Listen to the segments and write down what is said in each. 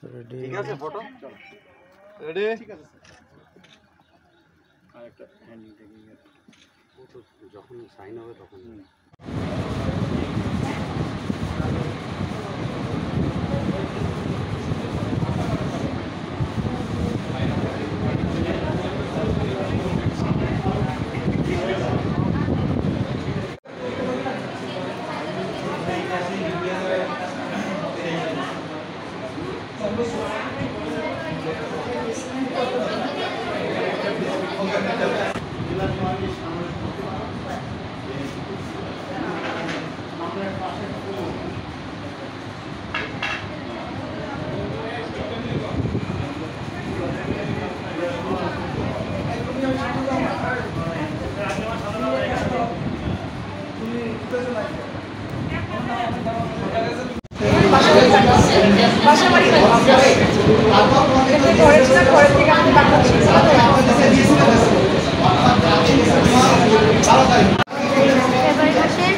Ready ঠিক আছে photo ready ঠিক আছে আর একটা হ্যান্ডিং টেকিং এর ফটো যখন সাইন হবে তখন ফেব্রুয়ারি মাসের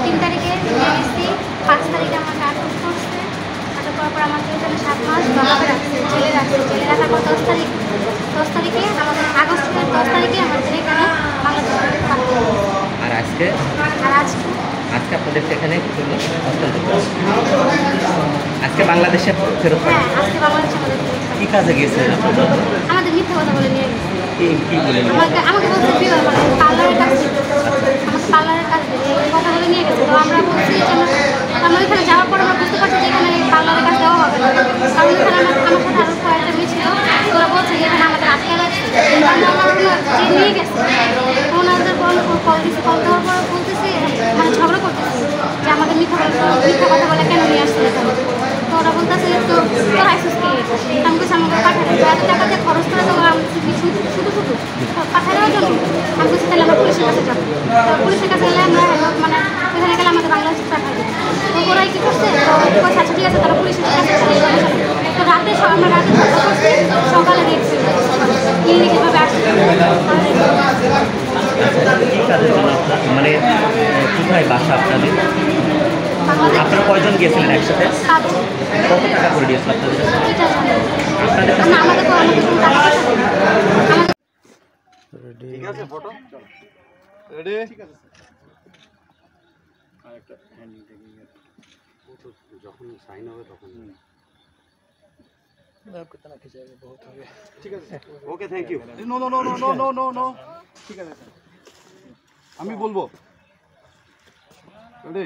3 তারিখে এসেছি, 5 তারিখে আমাকে আটক করছে। আটক করার পর আমাকে এখানে 7 মাস বাবাকে রাখছে, জেলে রাখার পর 10 তারিখে আমাদের আগস্টের 10 তারিখে আমাদের এখানে আর আজকে আপনাদের সেখানে আজকে বাংলাদেশে ফেরত আজকে বাংলাদেশে আমাদের কি কাজে গিয়েছিলেন আমাদের মিথ্যা কথা বলে নিয়ে গেছে। কি বলেন আমাকে বলছে পার্লারের কাজ এই কথা বলে নিয়ে গেছে। তো আমরা বলছি যে আমরা ওইখানে যাওয়ার পর আমরা বুঝতে পারছি যে এখানে পার্লারের কাজ দেওয়া হবে না, কারণ এখানে আমার সাথে আরও কয়েকটা মেয়ে ছিল, ওরা বলছে যে এখানে আমাদের আটকে রাখছে। যে নিয়ে গেছে ওনাদের কল দেওয়ার পর বলতেছি মানে ঝগড়া করতেছি যে আমাদের মিথ্যা কথা বলে কেন নিয়ে আসছে এখানে। তো ওরা বলতেছে তো তোর আইসিস কে আমি বলছি আমাকে পাঠাবে এত টাকা দিয়ে খরচ করে তো শুধু পাঠানোর জন্য আমি বলছি তাহলে আমরা পুলিশের কাছে যাবো। তো পুলিশের কাছে গেলে আমরা মানে ওখানে গেলে আমাদের বাংলাদেশে পাঠাবে। তো ওরাই কী করছে তো আচ্ছা ঠিক আছে তারা পুলিশের কাছে তো রাতে আমরা রাতে ঝগড়া করছি, সকালে দেখছি ক্লিনিক এভাবে আসছে। মানে কোথায় বাসা আপনাদের? আপনারা কয়জন গিয়েছিলেন একসাথে? কত টাকা করে দিয়েছিল আপনাদের? ঠিক আছে ফটো রেডি ঠিক আছে আর একটা হ্যান্ডিং টেকিং এর ফটো যখন সাইন হবে তখন ঠিক আছে okay thank you no no no no no no no ঠিক আছে আমি বলবো রেডি